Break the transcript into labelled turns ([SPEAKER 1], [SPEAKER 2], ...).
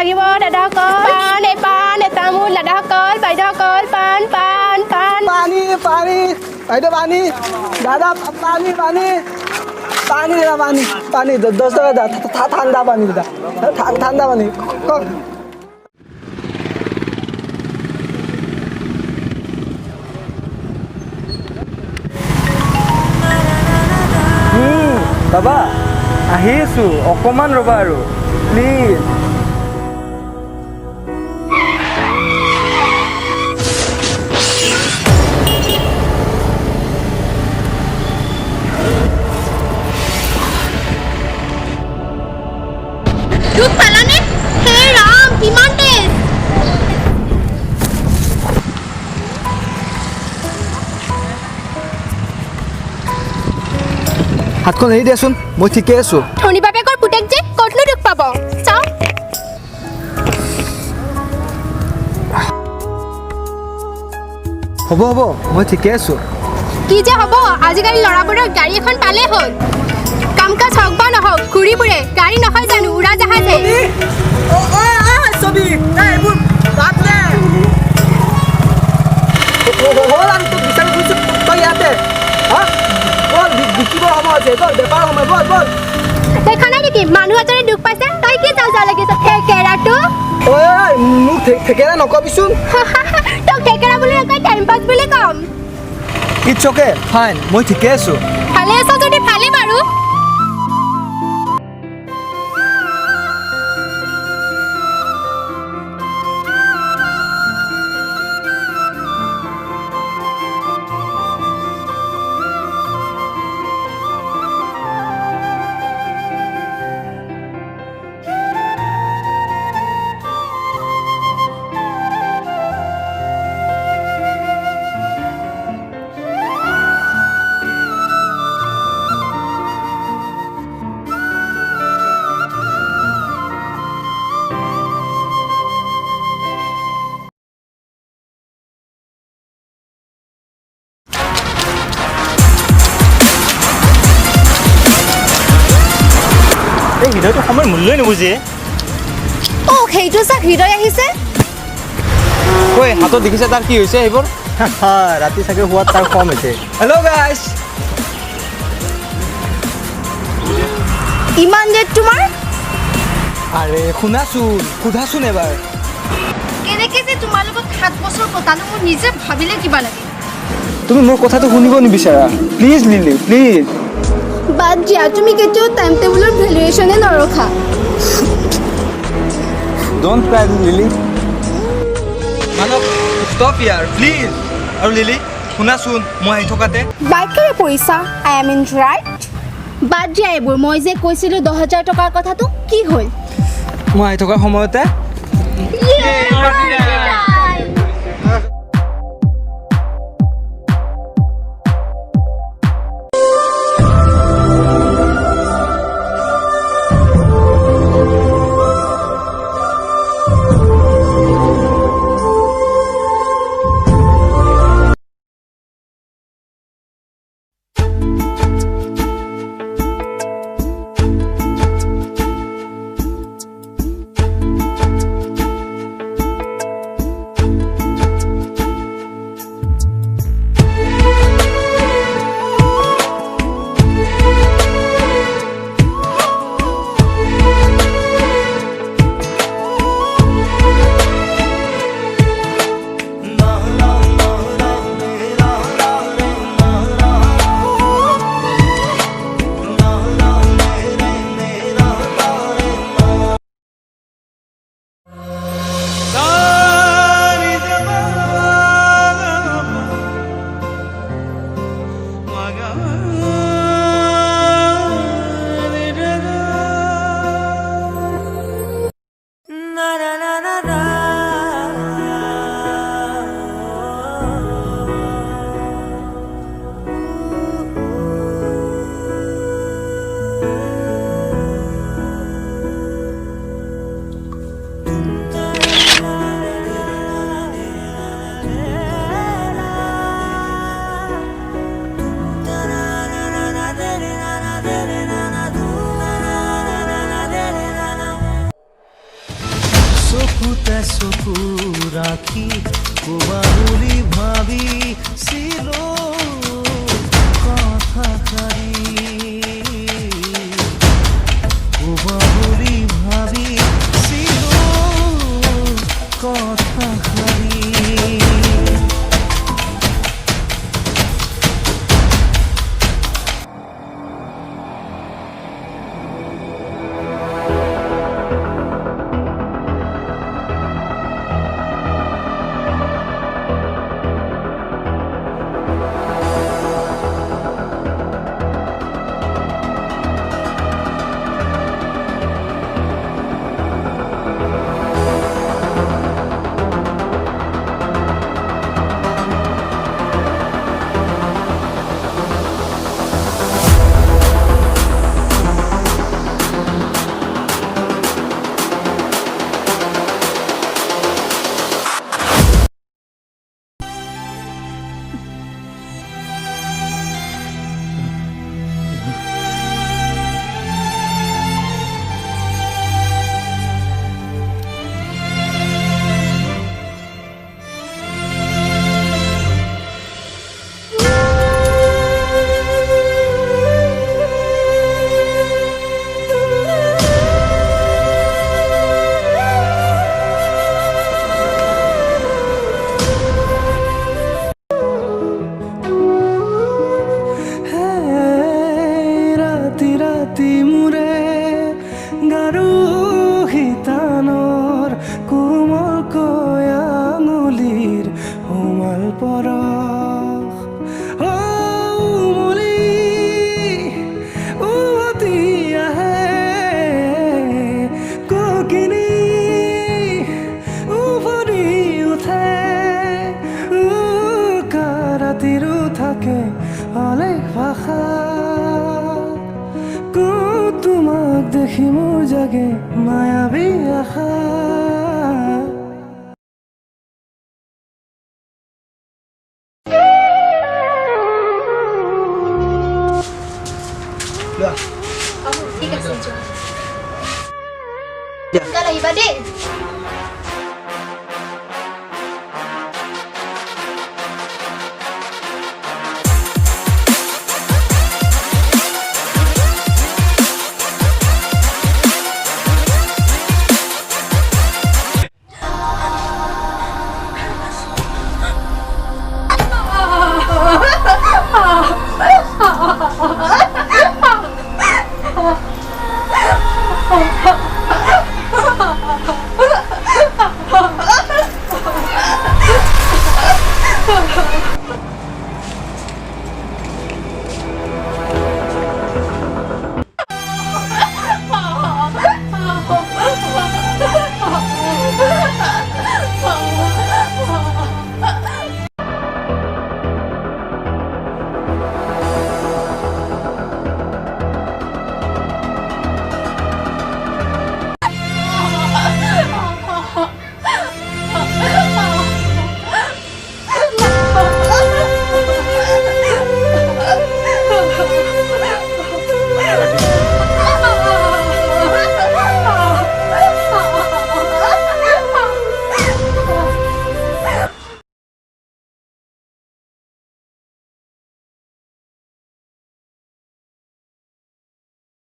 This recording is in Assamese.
[SPEAKER 1] লাগিব দাদাসকল পাণ তামোল দাদাসকল বাইদেউসকল পাণ
[SPEAKER 2] পানী বাইদেউ পানী দাদা পানী দাদা পানী 10 টাকা দাদা ঠান্ডা পানী দাদা ঠান্ডা পানী
[SPEAKER 3] বাবা আহিছো অকমান ৰবা আৰু প্লিজ
[SPEAKER 1] দুখ পালানে হে ৰাম কিমান তেজ
[SPEAKER 2] হাতখন এৰি দিয়াচোন মই ঠিকে আছো
[SPEAKER 1] ধনী বাপেকৰ পুতেক যে ক'তনো দুখ পাব চাও
[SPEAKER 2] হ'ব মই ঠিকে আছো
[SPEAKER 1] কি যে হ'ব আজিকালি ল'ৰাবোৰৰ গাড়ী এখন পালে হ'ল কাম কাজ হওক বা নহওক ঘূৰি ফুৰে গাড়ী নহয় জানো উৰা জাহাজে দেখা নাই নেকি মানুহ এজনে দুখ পাইছে তই কি যাওঁ লাগিছ থেকেৰাটো
[SPEAKER 2] মোক থেকেৰা নকবিচোন
[SPEAKER 1] তোক থেকেৰা বুলি নকয় টাইম পাছ বুলি কম
[SPEAKER 2] ইটছ অ'কে ফাইন মই ঠিকে আছো
[SPEAKER 1] ভালে আছ যদি ভালে বাৰু
[SPEAKER 3] এই হৃদয়টো সময়ৰ মূল্যই নুবুজে
[SPEAKER 1] সেইটো চা হৃদয় আহিছে
[SPEAKER 3] ঐ হাতত দেখিছে তাৰ কি হৈছে এইবোৰ ৰাতি চাগে হোৱাত তাৰ খং হৈছে হেল্ল' গাইছ
[SPEAKER 1] ইমান ডেট তোমাৰ
[SPEAKER 2] আৰে সোধাচোন এবাৰ
[SPEAKER 1] কেনেকে যে তোমাৰ লগত 7 বছৰ কটালো মোৰ নিজে ভাবিলে কিবা লাগে
[SPEAKER 2] তুমি মোৰ কথাটো শুনিব নিবিচাৰা প্লিজ লিলি প্লিজ
[SPEAKER 1] বাদ দিয়া তুমি কেতিয়াও টাইম টেবুলৰ ভেলুৱেশ্যনে নৰখা
[SPEAKER 2] ডোন্ট ক্ৰাই লিলি মানৱ ষ্টপ ইয়াৰ প্লিজ আৰু লিলি শুনাচোন মই আহি থকাতে
[SPEAKER 1] বাইকেৰে পইচা আই এম ইন ৰাইট বাদ দিয়া এইবোৰ মই যে কৈছিলোঁ 10,000 টকাৰ কথাটো কি হ'ল
[SPEAKER 2] মই আহি থকাৰ সময়তে
[SPEAKER 4] কোৱা বুলি ভাবিছিলো কথাষাৰি কোৱা বুলি ভাবিছিলো কথাষাৰি ৰাতি মোৰে গাৰু শিতানৰ কোমলকৈ আঙুলিৰ উমাল পৰশ উমলি উভতি আহে ককিনি উভৰি উঠে ৰাতিৰো থাকে অলেখ ভাষা তোমাক দেখি মোৰ জাগে মায়াবী আশা
[SPEAKER 1] ঠিক আছে যোৱা সোনকালে আহিবা দেই